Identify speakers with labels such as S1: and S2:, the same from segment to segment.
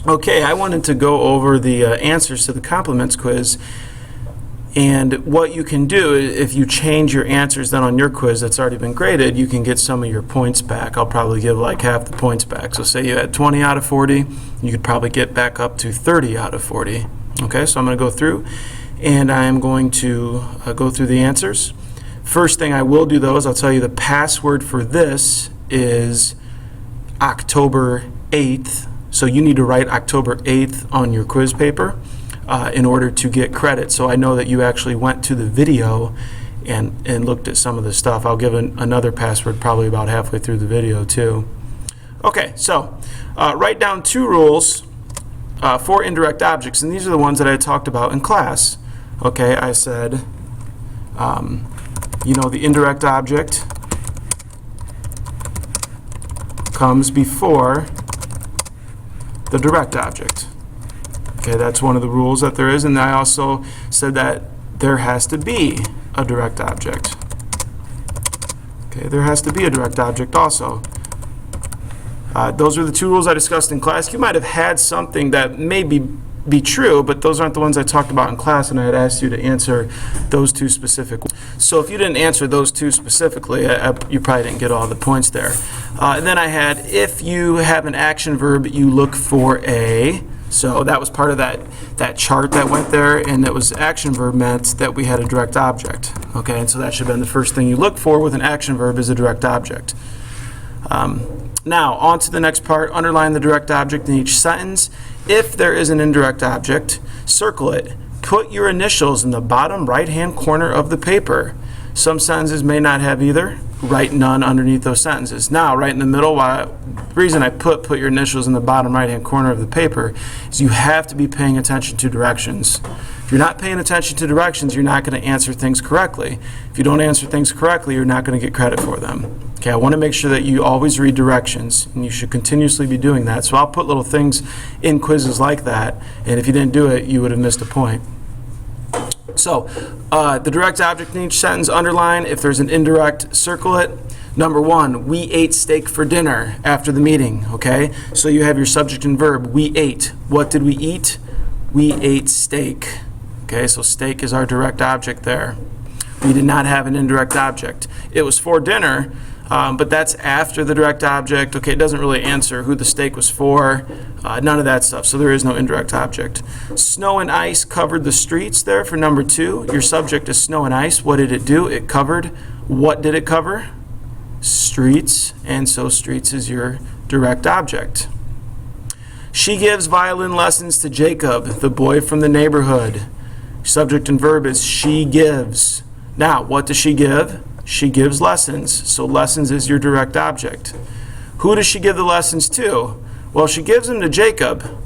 S1: Okay, I wanted to go over the answers to the compliments quiz. And what you can do, if you change your answers then on your quiz that's already been graded, you can get some of your points back. I'll probably give like half the points back. So say you had 20 out of 40, you could probably get back up to 30 out of 40. Okay, so I'm going to go through, and I'm going to go through the answers. First thing I will do, though, is I'll tell you the password for this is October 8th. So you need to write October 8th on your quiz paper in order to get credit. So I know that you actually went to the video and looked at some of the stuff. I'll give another password probably about halfway through the video too. Okay, so write down 2 rules for indirect objects, and these are the ones that I talked about in class. Okay, I said, you know, the indirect object comes before the direct object. Okay, that's one of the rules that there is, and I also said that there has to be a direct object. Okay, there has to be a direct object also. Those are the 2 rules I discussed in class. You might have had something that may be true, but those aren't the ones I talked about in class, and I had asked you to answer those 2 specific. So if you didn't answer those 2 specifically, you probably didn't get all the points there. And then I had, if you have an action verb, you look for a. So that was part of that chart that went there, and that was action verb meant that we had a direct object. Okay, and so that should have been the first thing you look for with an action verb is a direct object. Now, on to the next part. Underline the direct object in each sentence. If there is an indirect object, circle it. Put your initials in the bottom right-hand corner of the paper. Some sentences may not have either. Write none underneath those sentences. Now, right in the middle, the reason I put your initials in the bottom right-hand corner of the paper is you have to be paying attention to directions. If you're not paying attention to directions, you're not going to answer things correctly. If you don't answer things correctly, you're not going to get credit for them. Okay, I want to make sure that you always read directions, and you should continuously be doing that. So I'll put little things in quizzes like that, and if you didn't do it, you would have missed a point. So, the direct object in each sentence, underline. If there's an indirect, circle it. Number 1, we ate steak for dinner after the meeting, okay? So you have your subject and verb, we ate. What did we eat? We ate steak. Okay, so steak is our direct object there. We did not have an indirect object. It was for dinner, but that's after the direct object. Okay, it doesn't really answer who the steak was for, none of that stuff, so there is no indirect object. Snow and ice covered the streets there for number 2. Your subject is snow and ice. What did it do? It covered. What did it cover? Streets, and so streets is your direct object. She gives violin lessons to Jacob, the boy from the neighborhood. Subject and verb is she gives. Now, what does she give? She gives lessons, so lessons is your direct object. Who does she give the lessons to? Well, she gives them to Jacob,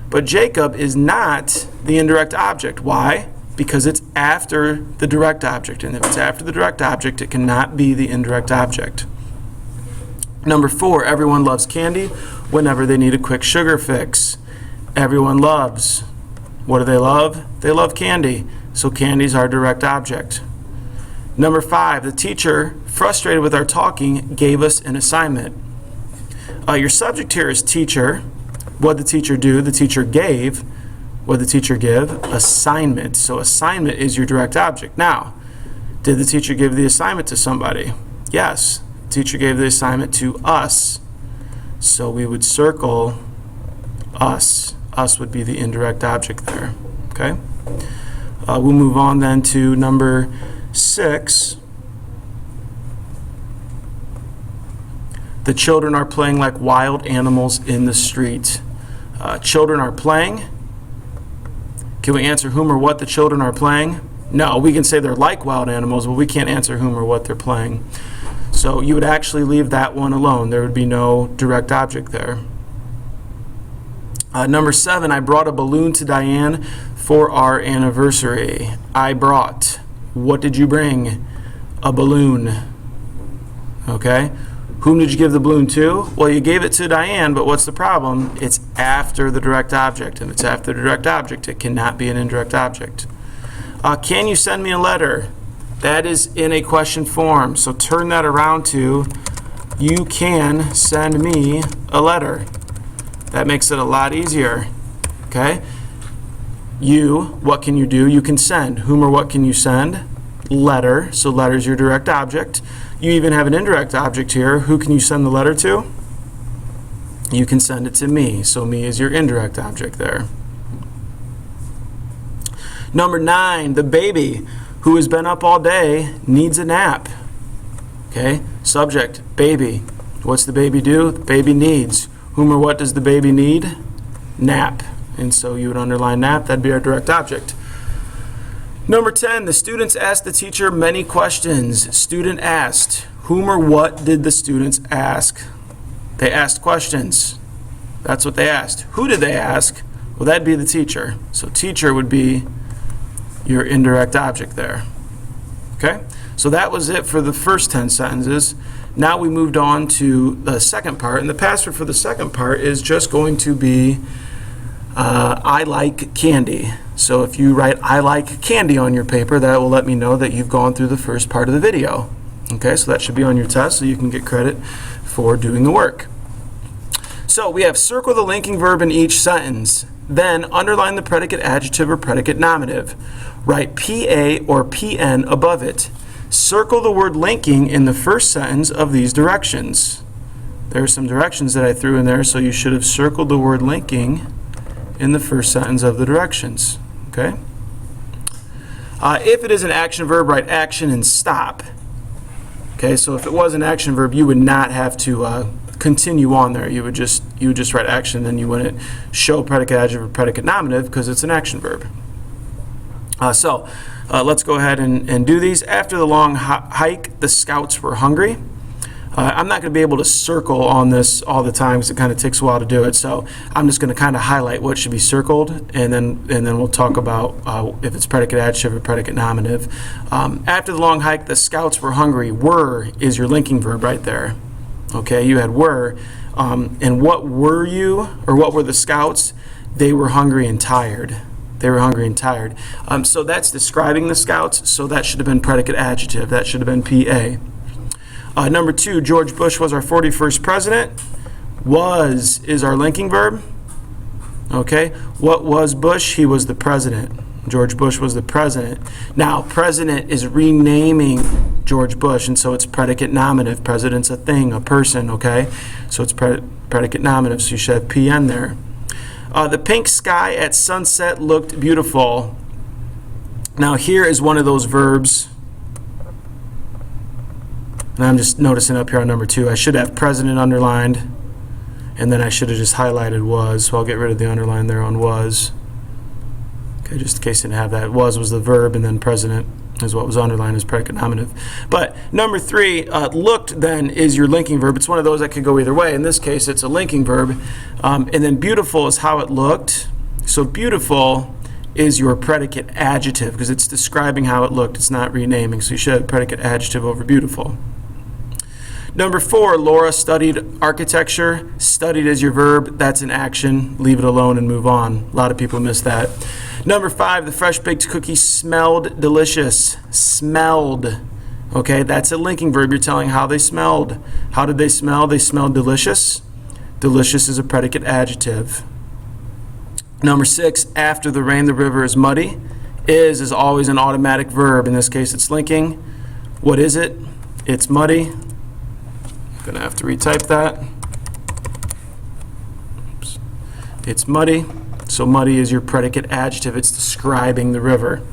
S1: but Jacob is not the indirect object. Why? Because it's after the direct object, and if it's after the direct object, it cannot be the indirect object. Number 4, everyone loves candy whenever they need a quick sugar fix. Everyone loves. What do they love? They love candy, so candy's our direct object. Number 5, the teacher, frustrated with our talking, gave us an assignment. Your subject here is teacher. What did the teacher do? The teacher gave. What did the teacher give? Assignment. So assignment is your direct object. Now, did the teacher give the assignment to somebody? Yes. The teacher gave the assignment to us. So we would circle us. Us would be the indirect object there. Okay? We'll move on then to number 6. The children are playing like wild animals in the street. Children are playing. Can we answer whom or what the children are playing? No, we can say they're like wild animals, but we can't answer whom or what they're playing. So you would actually leave that one alone. There would be no direct object there. Number 7, I brought a balloon to Diane for our anniversary. I brought. What did you bring? A balloon. Okay? Whom did you give the balloon to? Well, you gave it to Diane, but what's the problem? It's after the direct object. If it's after the direct object, it cannot be an indirect object. Can you send me a letter? That is in a question form, so turn that around to, you can send me a letter. That makes it a lot easier. Okay? You, what can you do? You can send. Whom or what can you send? Letter. So letter is your direct object. You even have an indirect object here. Who can you send the letter to? You can send it to me. So me is your indirect object there. Number 9, the baby who has been up all day needs a nap. Okay? Subject, baby. What's the baby do? The baby needs. Whom or what does the baby need? Nap. And so you would underline nap. That'd be our direct object. Number 10, the students asked the teacher many questions. Student asked. Whom or what did the students ask? They asked questions. That's what they asked. Who did they ask? Well, that'd be the teacher. So teacher would be your indirect object there. Okay? So that was it for the first 10 sentences. Now we moved on to the second part, and the password for the second part is just going to be I like candy. So if you write I like candy on your paper, that will let me know that you've gone through the first part of the video. Okay, so that should be on your test so you can get credit for doing the work. So we have circle the linking verb in each sentence, then underline the predicate adjective or predicate nominative. Write PA or PN above it. Circle the word linking in the first sentence of these directions. There are some directions that I threw in there, so you should have circled the word linking in the first sentence of the directions. Okay? If it is an action verb, write action and stop. Okay, so if it was an action verb, you would not have to continue on there. You would just write action, then you wouldn't show predicate adjective or predicate nominative because it's an action verb. So let's go ahead and do these. After the long hike, the scouts were hungry. I'm not going to be able to circle on this all the time because it kind of takes a while to do it. So I'm just going to kind of highlight what should be circled, and then we'll talk about if it's predicate adjective or predicate nominative. After the long hike, the scouts were hungry. Were is your linking verb right there. Okay, you had were. And what were you, or what were the scouts? They were hungry and tired. They were hungry and tired. So that's describing the scouts, so that should have been predicate adjective. That should have been PA. Number 2, George Bush was our 41st president. Was is our linking verb. Okay, what was Bush? He was the president. George Bush was the president. Now, president is renaming George Bush, and so it's predicate nominative. President's a thing, a person, okay? So it's predicate nominative, so you should have PN there. The pink sky at sunset looked beautiful. Now, here is one of those verbs. And I'm just noticing up here on number 2, I should have president underlined, and then I should have just highlighted was, so I'll get rid of the underline there on was. Okay, just in case I didn't have that. Was the verb, and then president is what was underlined as predicate nominative. But number 3, looked then is your linking verb. It's one of those that could go either way. In this case, it's a linking verb. And then beautiful is how it looked. So beautiful is your predicate adjective because it's describing how it looked. It's not renaming. So you should have predicate adjective over beautiful. Number 4, Laura studied architecture. Studied as your verb. That's an action. Leave it alone and move on. A lot of people miss that. Number 5, the fresh baked cookies smelled delicious. Smelled. Okay, that's a linking verb. You're telling how they smelled. How did they smell? They smelled delicious. Delicious is a predicate adjective. Number 6, after the rain, the river is muddy. Is always an automatic verb. In this case, it's linking. What is it? It's muddy. I'm going to have to retype that. Oops. It's muddy. So muddy is your predicate adjective. It's describing the river.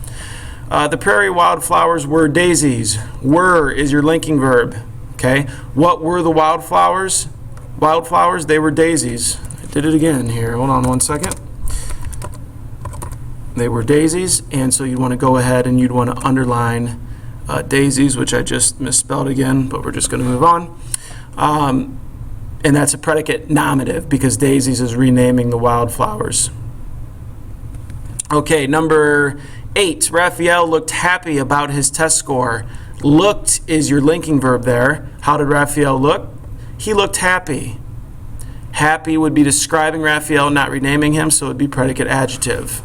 S1: The prairie wildflowers were daisies. Were is your linking verb. Okay. What were the wildflowers? Wildflowers, they were daisies. I did it again here. Hold on one second. They were daisies, and so you'd want to go ahead and you'd want to underline daisies, which I just misspelled again, but we're just going to move on. And that's a predicate nominative because daisies is renaming the wildflowers. Okay, number 8, Raphael looked happy about his test score. Looked is your linking verb there. How did Raphael look? He looked happy. Happy would be describing Raphael, not renaming him, so it would be predicate adjective.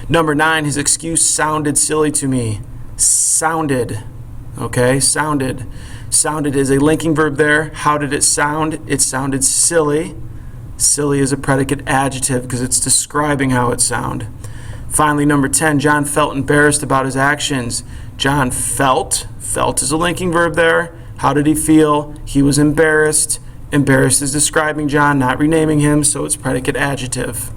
S1: Number 9, his excuse sounded silly to me. Sounded. Okay, sounded. Sounded is a linking verb there. How did it sound? It sounded silly. Silly is a predicate adjective because it's describing how it sounds. Finally, number 10, John felt embarrassed about his actions. John felt is a linking verb there. How did he feel? He was embarrassed. Embarrassed is describing John, not renaming him, so it's predicate adjective.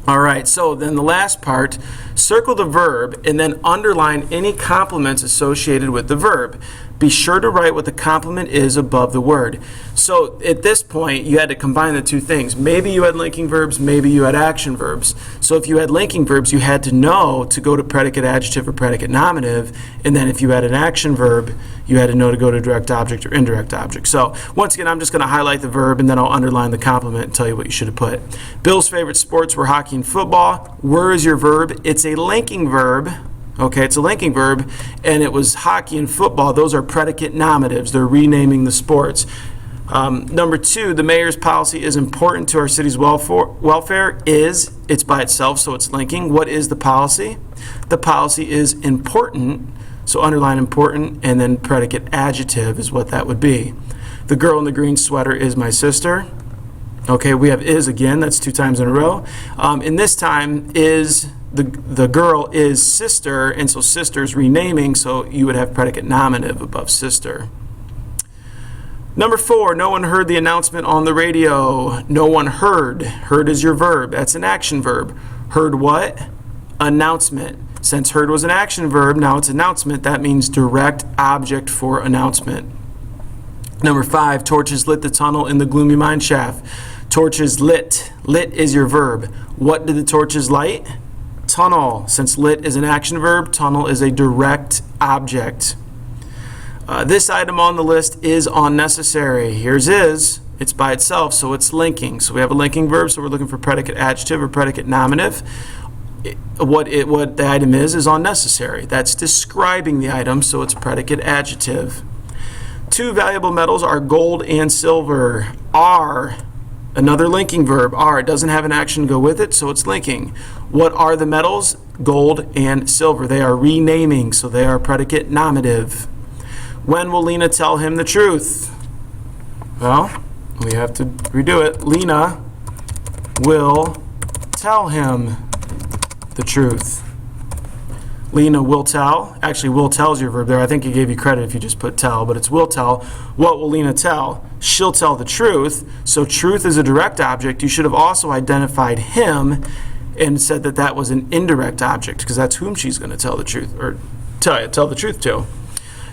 S1: All right, so then the last part, circle the verb and then underline any complements associated with the verb. Be sure to write what the complement is above the word. So at this point, you had to combine the two things. Maybe you had linking verbs, maybe you had action verbs. So if you had linking verbs, you had to know to go to predicate adjective or predicate nominative, and then if you had an action verb, you had to know to go to direct object or indirect object. So once again, I'm just going to highlight the verb and then I'll underline the complement and tell you what you should have put. Bill's favorite sports were hockey and football. Were is your verb. It's a linking verb. Okay, it's a linking verb, and it was hockey and football. Those are predicate nominatives. They're renaming the sports. Number 2, the mayor's policy is important to our city's welfare. It's by itself, so it's linking. What is the policy? The policy is important, so underline important, and then predicate adjective is what that would be. The girl in the green sweater is my sister. Okay, we have is again. That's 2 times in a row. And this time is the girl is sister, and so sister is renaming, so you would have predicate nominative above sister. Number 4, no one heard the announcement on the radio. No one heard. Heard is your verb. That's an action verb. Heard what? Announcement. Since heard was an action verb, now it's announcement. That means direct object for announcement. Number 5, torches lit the tunnel in the gloomy mine shaft. Torches lit. Lit is your verb. What did the torches light? Tunnel. Since lit is an action verb, tunnel is a direct object. This item on the list is unnecessary. Here's is. It's by itself, so it's linking. So we have a linking verb, so we're looking for predicate adjective or predicate nominative. What the item is unnecessary. That's describing the item, so it's predicate adjective. 2 valuable metals are gold and silver. Are, another linking verb. Are, it doesn't have an action to go with it, so it's linking. What are the metals? Gold and silver. They are renaming, so they are predicate nominative. When will Lena tell him the truth? Well, we have to redo it. Lena will tell him the truth. Lena will tell. Actually, will tell is your verb there. I think he gave you credit if you just put tell, but it's will tell. What will Lena tell? She'll tell the truth. So truth is a direct object. You should have also identified him and said that that was an indirect object because that's whom she's going to tell the truth or tell the truth to.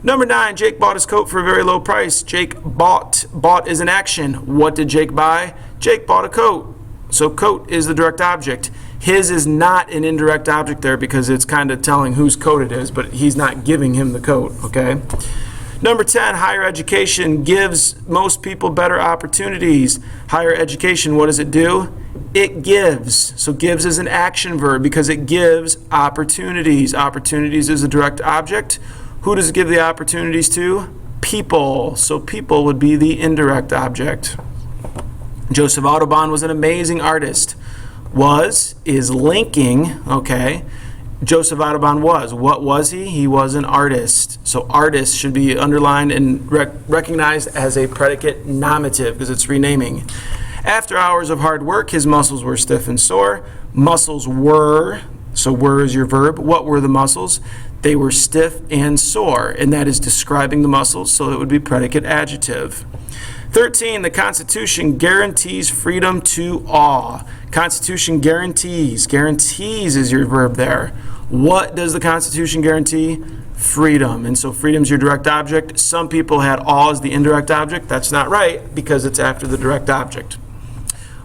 S1: Number 9, Jake bought his coat for a very low price. Jake bought. Bought is an action. What did Jake buy? Jake bought a coat. So coat is the direct object. His is not an indirect object there because it's kind of telling whose coat it is, but he's not giving him the coat, okay? Number 10, higher education gives most people better opportunities. Higher education, what does it do? It gives. So gives is an action verb because it gives opportunities. Opportunities is a direct object. Who does it give the opportunities to? People. So people would be the indirect object. Joseph Audubon was an amazing artist. Was is linking, okay? Joseph Audubon was. What was he? He was an artist. So artist should be underlined and recognized as a predicate nominative because it's renaming. After hours of hard work, his muscles were stiff and sore. Muscles were, so were is your verb. What were the muscles? They were stiff and sore, and that is describing the muscles, so it would be predicate adjective. 13, the Constitution guarantees freedom to all. Constitution guarantees. Guarantees is your verb there. What does the Constitution guarantee? Freedom. And so freedom's your direct object. Some people had all as the indirect object. That's not right because it's after the direct object.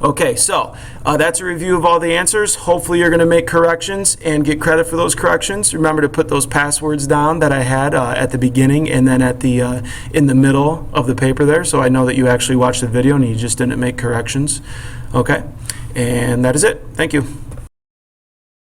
S1: Okay, so that's a review of all the answers. Hopefully you're going to make corrections and get credit for those corrections. Remember to put those passwords down that I had at the beginning and then at the in the middle of the paper there, so I know that you actually watched the video and you just didn't make corrections. Okay, and that is it. Thank you.